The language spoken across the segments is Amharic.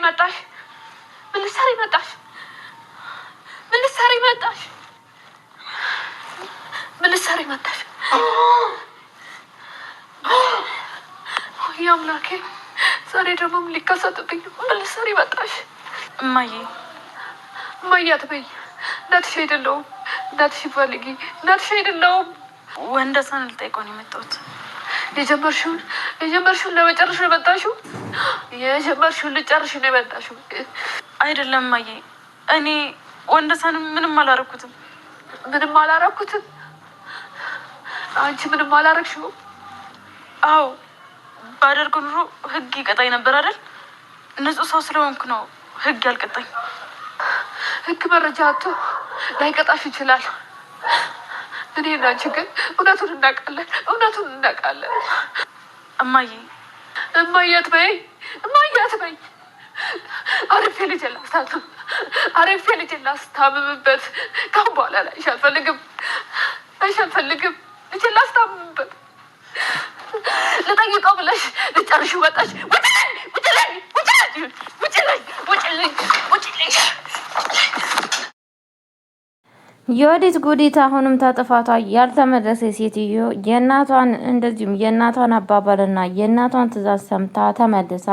መጣሽ? ምን ልትሰሪ መጣሽ? ምን ልትሰሪ መጣሽ? ምን ልትሰሪ መጣሽ? ወይ አምላኬ፣ ዛሬ ደግሞ ምን ሊከሰትብኝ? ምን ልትሰሪ መጣሽ? እማዬ እማዬ አትበይ። እናትሽ አይደለሁም። እናትሽ ፈልጊ። እናትሽ አይደለሁም። ወንደሰን ልጠይቀው ነው የመጣሁት። የጀመርሽውን ለመጨረሽ ነው የመጣሽው? የጀመርሽውን ልጨርሽ ነው የመጣሽው? አይደለም እማዬ፣ እኔ ወንደሰን ምንም አላረኩትም። ምንም አላረኩትም? አንቺ ምንም አላረግሽው? አዎ፣ ባደርግ ኑሮ ህግ ይቀጣኝ ነበር አይደል? ንጹህ ሰው ስለሆንኩ ነው ህግ ያልቀጣኝ። ህግ መረጃ አቶ ላይቀጣሽ ይችላል። እኔ እና አንቺ ግን እውነቱን እናውቃለን። እማዬ አትበይ። አረፌ ልጄን ላስታምምበት። ካሁን በኋላ ላይሽ አልፈልግም። ልጄን ላስታምምበት ልጠይቀው ብለሽ ልጨርሽው መጣሽ። ውጭልኝ። የወዲት ጉዲት አሁንም ተጥፋቷ ያልተመለሰ ሴትዮ የእናቷን እንደዚሁም የእናቷን አባባልና የእናቷን ትዕዛዝ ሰምታ ተመልሳ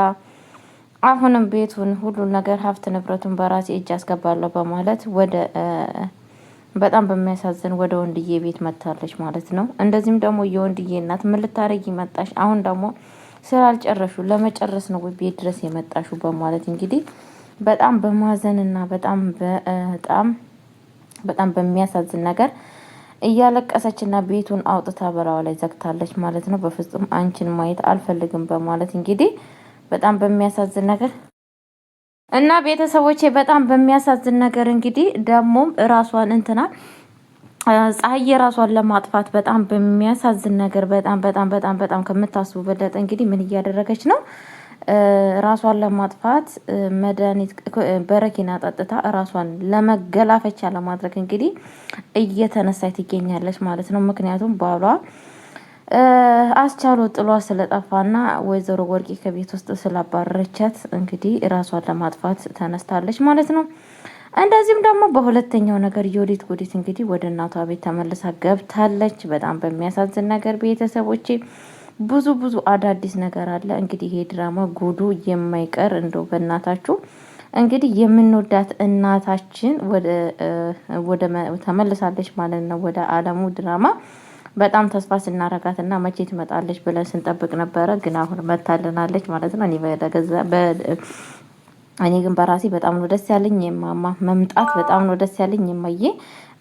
አሁንም ቤቱን ሁሉን ነገር ሀብት ንብረቱን በራሴ እጅ አስገባለሁ በማለት ወደ በጣም በሚያሳዝን ወደ ወንድዬ ቤት መጥታለች ማለት ነው። እንደዚህም ደግሞ የወንድዬ እናት ምን ልታረጊ መጣሽ? አሁን ደግሞ ስላልጨረሹ ለመጨረስ ነው ቤት ድረስ የመጣሹ በማለት እንግዲህ በጣም በማዘንና በጣም በሚያሳዝን ነገር እያለቀሰችና ቤቱን አውጥታ በላዋ ላይ ዘግታለች ማለት ነው። በፍጹም አንቺን ማየት አልፈልግም በማለት እንግዲህ በጣም በሚያሳዝን ነገር እና ቤተሰቦቼ በጣም በሚያሳዝን ነገር እንግዲህ ደግሞም ራሷን ፀሐዬ ራሷን ለማጥፋት በጣም በሚያሳዝን ነገር በጣም ከምታስቡ በለጠ እንግዲህ ምን እያደረገች ነው? ራሷን ለማጥፋት መድኃኒት በረኪና ጠጥታ ራሷን ለመገላፈቻ ለማድረግ እንግዲህ እየተነሳች ትገኛለች ማለት ነው። ምክንያቱም ባሏ አስቻሎ ጥሏ ስለጠፋና ወይዘሮ ወርቂ ከቤት ውስጥ ስላባረረቻት እንግዲህ ራሷን ለማጥፋት ተነስታለች ማለት ነው። እንደዚህም ደግሞ በሁለተኛው ነገር የወዲት ጉዲት እንግዲህ ወደ እናቷ ቤት ተመልሳ ገብታለች። በጣም በሚያሳዝን ነገር ቤተሰቦቼ ብዙ አዳዲስ ነገር አለ። እንግዲህ ይሄ ድራማ ጉዱ የማይቀር እንደው በእናታችሁ እንግዲህ የምንወዳት እናታችን ወደ ተመልሳለች ማለት ነው ወደ አለሙ ድራማ። በጣም ተስፋ ስናረጋትና መቼ ትመጣለች ብለን ስንጠብቅ ነበረ፣ ግን አሁን መታልናለች ማለት ነው። እኔ ግን በራሴ በጣም ነው ደስ ያለኝ የማማ መምጣት በጣም ነው ደስ ያለኝ የማየ።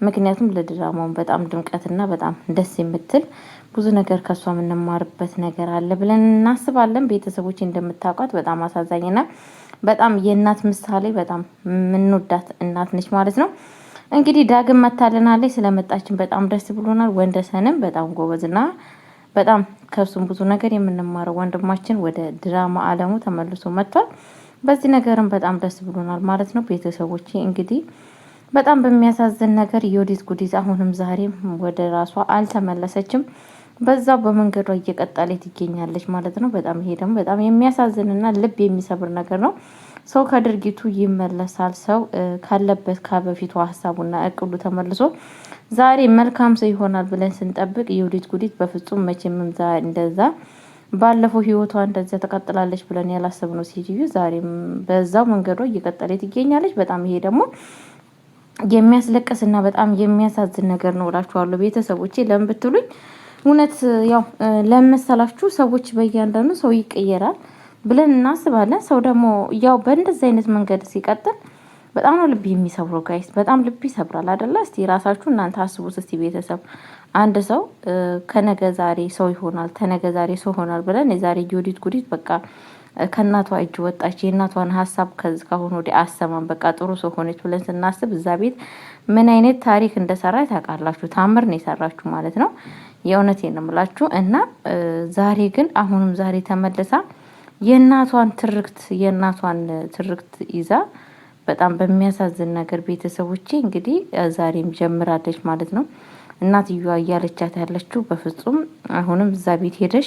ምክንያቱም ለድራማውን በጣም ድምቀትና በጣም ደስ የምትል ብዙ ነገር ከሷ የምንማርበት ነገር አለ ብለን እናስባለን። ቤተሰቦች እንደምታውቋት በጣም አሳዛኝና በጣም የእናት ምሳሌ በጣም የምንወዳት እናት ነች ማለት ነው። እንግዲህ ዳግም መታልናለች። ስለመጣችን በጣም ደስ ብሎናል። ወንደሰንም በጣም ጎበዝና በጣም ከሱም ብዙ ነገር የምንማረው ወንድማችን ወደ ድራማ አለሙ ተመልሶ መጥቷል። በዚህ ነገርም በጣም ደስ ብሎናል ማለት ነው። ቤተሰቦቼ እንግዲህ በጣም በሚያሳዝን ነገር የወዲት ጉዲት አሁንም ዛሬም ወደ ራሷ አልተመለሰችም። በዛው በመንገዷ እየቀጠለች ትገኛለች ማለት ነው። በጣም ይሄ ደግሞ በጣም የሚያሳዝንና ልብ የሚሰብር ነገር ነው። ሰው ከድርጊቱ ይመለሳል። ሰው ካለበት ከበፊቱ ሀሳቡና እቅዱ ተመልሶ ዛሬ መልካም ሰው ይሆናል ብለን ስንጠብቅ የወዲት ጉዲት በፍጹም መቼም እንደዛ ባለፈው ህይወቷ እንደዛ ተቀጥላለች ብለን ያላሰብነው ሴትዮ ዛሬም በዛው መንገዷ እየቀጠለች ትገኛለች። በጣም ይሄ ደግሞ የሚያስለቅስና በጣም የሚያሳዝን ነገር ነው እላችኋለሁ ቤተሰቦቼ። ለምን ብትሉኝ እውነት ያው ለመሰላችሁ ሰዎች በእያንዳንዱ ሰው ይቀየራል ብለን እናስባለን። ሰው ደግሞ ያው በእንደዚህ አይነት መንገድ ሲቀጥል በጣም ነው ልብ የሚሰብረው ጋይስ፣ በጣም ልብ ይሰብራል አይደለ? እስቲ ራሳችሁ እናንተ አስቡት እስቲ ቤተሰብ። አንድ ሰው ከነገ ዛሬ ሰው ይሆናል ተነገ ዛሬ ሰው ይሆናል ብለን የዛሬ የወዲት ጉዲት በቃ ከእናቷ እጅ ወጣች፣ የእናቷን ሀሳብ ከአሁን ወዲህ አሰማን፣ በቃ ጥሩ ሰው ሆነች ብለን ስናስብ እዛ ቤት ምን አይነት ታሪክ እንደሰራ ታውቃላችሁ? ታምር ነው የሰራችሁ ማለት ነው። የእውነቴን ነው የምላችሁ። እና ዛሬ ግን አሁንም ዛሬ ተመልሳ የእናቷን ትርክት ይዛ በጣም በሚያሳዝን ነገር ቤተሰቦቼ እንግዲህ ዛሬም ጀምራለች ማለት ነው። እናትየዋ እያለቻት ያለችው በፍጹም አሁንም እዛ ቤት ሄደሽ